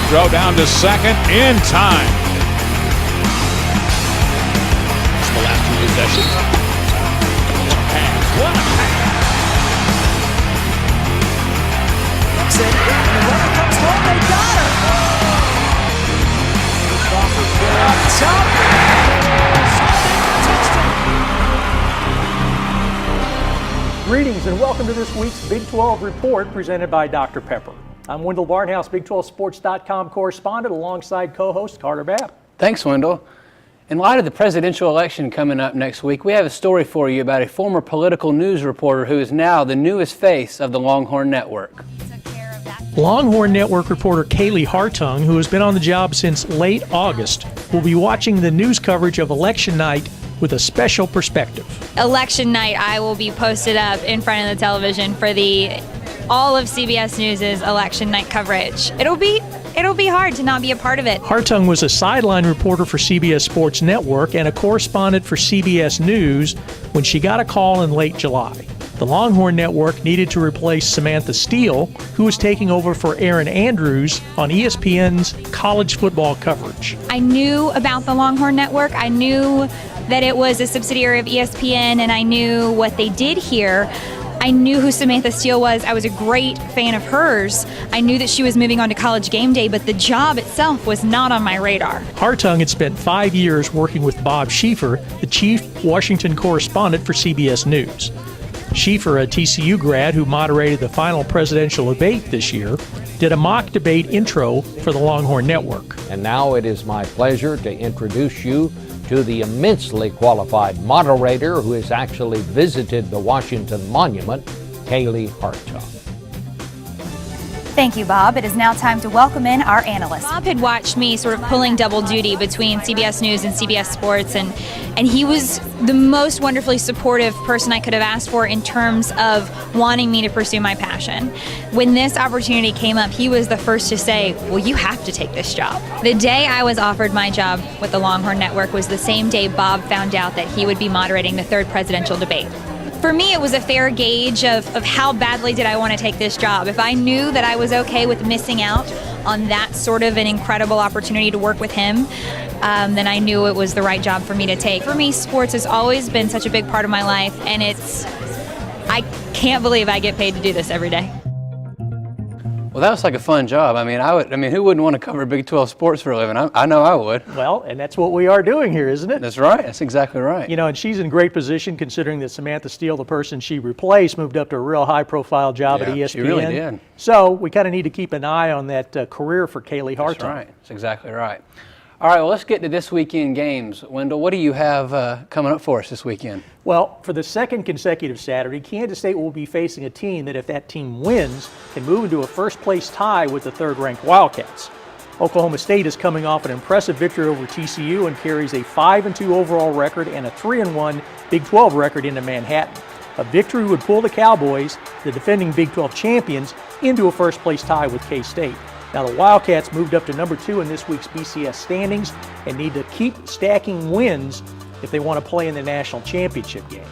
Throw down to second in time. It's the last two possessions. What a pass. What a pass. And the runner comes home. They got her. Up top. Touchdown. Greetings and welcome to this week's Big 12 Report presented by Dr. Pepper. I'm Wendell Barnhouse, Big12Sports.com correspondent alongside co-host Carter Babb. Thanks, Wendell. In light of the presidential election coming up next week, we have a story for you about a former political news reporter who is now the newest face of the Longhorn Network. Longhorn Network reporter Kaylee Hartung, who has been on the job since late August, will be watching the news coverage of election night with a special perspective. Election night, I will be posted up in front of the television for all of CBS News' election night coverage. It'll be hard to not be a part of it. Hartung was a sideline reporter for CBS Sports Network and a correspondent for CBS News when she got a call in late July. The Longhorn Network needed to replace Samantha Steele, who was taking over for Aaron Andrews on ESPN's college football coverage. I knew about the Longhorn Network. I knew that it was a subsidiary of ESPN, and I knew what they did here. I knew who Samantha Steele was. I was a great fan of hers. I knew that she was moving on to College Game Day, but the job itself was not on my radar. Hartung had spent 5 years working with Bob Schieffer, the chief Washington correspondent for CBS News. Schieffer, a TCU grad who moderated the final presidential debate this year, did a mock debate intro for the Longhorn Network. And now it is my pleasure to introduce you to the immensely qualified moderator who has actually visited the Washington Monument, Kaylee Hartung. Thank you, Bob. It is now time to welcome in our analyst. Bob had watched me sort of pulling double duty between CBS News and CBS Sports, and he was the most wonderfully supportive person I could have asked for in terms of wanting me to pursue my passion. When this opportunity came up, he was the first to say, well, you have to take this job. The day I was offered my job with the Longhorn Network was the same day Bob found out that he would be moderating the third presidential debate. For me, it was a fair gauge of how badly did I want to take this job. If I knew that I was okay with missing out on that sort of an incredible opportunity to work with him, then I knew it was the right job for me to take. For me, sports has always been such a big part of my life, and I can't believe I get paid to do this every day. Well, that was like a fun job. I mean, who wouldn't want to cover Big 12 sports for a living? I know I would. Well, and that's what we are doing here, isn't it? That's right. That's exactly right. You know, and she's in great position considering that Samantha Steele, the person she replaced, moved up to a real high-profile job at ESPN. She really did. So we kind of need to keep an eye on that career for Kaylee Hartung. That's right. That's exactly right. All right, well, let's get to this weekend games. Wendell, what do you have coming up for us this weekend? Well, for the second consecutive Saturday, Kansas State will be facing a team that, if that team wins, can move into a first-place tie with the third-ranked Wildcats. Oklahoma State is coming off an impressive victory over TCU and carries a 5-2 overall record and a 3-1 Big 12 record into Manhattan. A victory would pull the Cowboys, the defending Big 12 champions, into a first-place tie with K-State. Now, the Wildcats moved up to number 2 in this week's BCS standings and need to keep stacking wins if they want to play in the national championship game.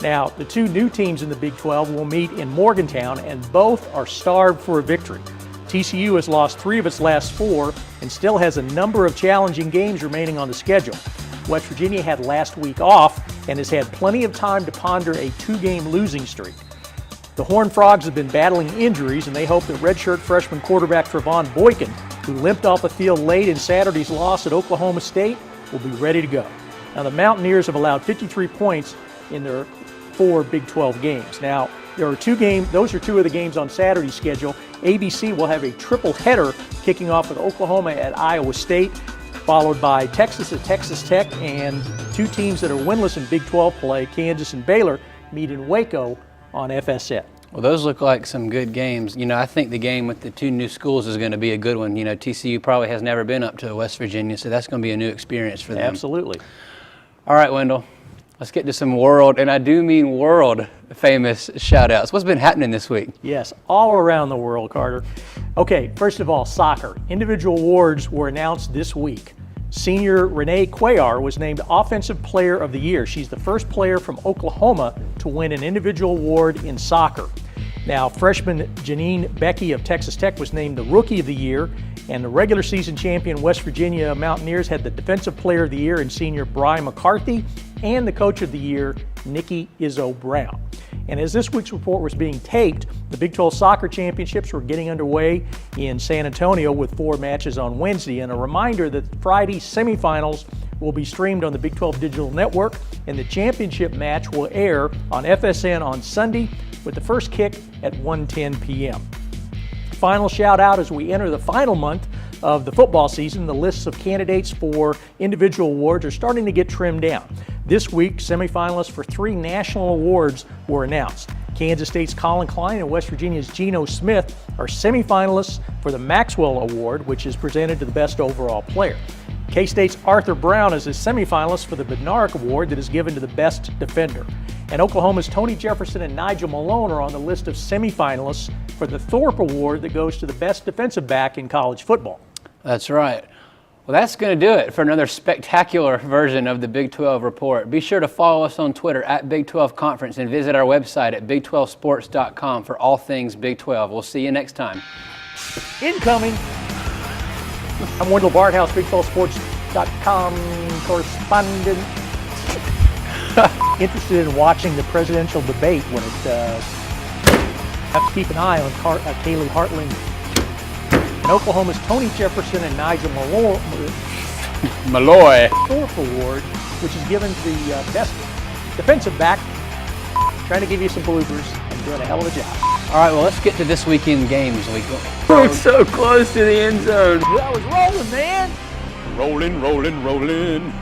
Now, the two new teams in the Big 12 will meet in Morgantown, and both are starved for a victory. TCU has lost 3 of its last 4 and still has a number of challenging games remaining on the schedule. West Virginia had last week off and has had plenty of time to ponder a 2-game losing streak. The Horned Frogs have been battling injuries, and they hope that redshirt freshman quarterback Trevon Boykin, who limped off the field late in Saturday's loss at Oklahoma State, will be ready to go. Now, the Mountaineers have allowed 53 points in their 4 Big 12 games. Now, there are 2 games. Those are 2 of the games on Saturday's schedule. ABC will have a triple header kicking off with Oklahoma at Iowa State, followed by Texas at Texas Tech, and 2 teams that are winless in Big 12 play, Kansas and Baylor, meet in Waco on FSN. Well, those look like some good games. You know, I think the game with the 2 new schools is going to be a good one. You know, TCU probably has never been up to West Virginia, so that's going to be a new experience for them. Absolutely. All right, Wendell, let's get to some world, and I do mean world famous shout-outs. What's been happening this week? Yes, all around the world, Carter. Okay, first of all, soccer. Individual awards were announced this week. Senior Renee Cuellar was named Offensive Player of the Year. She's the first player from Oklahoma to win an individual award in soccer. Now, freshman Janine Becky of Texas Tech was named the Rookie of the Year, and the regular season champion West Virginia Mountaineers had the Defensive Player of the Year in senior Brian McCarthy and the Coach of the Year, Nikki Izzo Brown. And as this week's report was being taped, the Big 12 Soccer Championships were getting underway in San Antonio with 4 matches on Wednesday. And a reminder that Friday's semifinals will be streamed on the Big 12 Digital Network, and the championship match will air on FSN on Sunday with the first kick at 1:10 p.m. Final shout out as we enter the final month of the football season. The lists of candidates for individual awards are starting to get trimmed down. This week, semifinalists for 3 national awards were announced. Kansas State's Colin Klein and West Virginia's Geno Smith are semifinalists for the Maxwell Award, which is presented to the best overall player. K-State's Arthur Brown is a semifinalist for the Bednarik Award that is given to the best defender. And Oklahoma's Tony Jefferson and Nigel Malone are on the list of semifinalists for the Thorpe Award that goes to the best defensive back in college football. That's right. Well, that's going to do it for another spectacular version of the Big 12 Report. Be sure to follow us on Twitter at Big 12 Conference and visit our website at big12sports.com for all things Big 12. We'll see you next time. Incoming. I'm Wendell Barthouse, big12sports.com correspondent. Interested in watching the presidential debate when it have to keep an eye on Kaylee Hartling and Oklahoma's Tony Jefferson and Nigel Malloy Thorpe Award, which is given to the best defensive back. Trying to give you some bloopers and doing a hell of a job. All right, well, let's get to this weekend games. We're so close to the end zone. I was rolling, man. Rolling, rolling, rolling.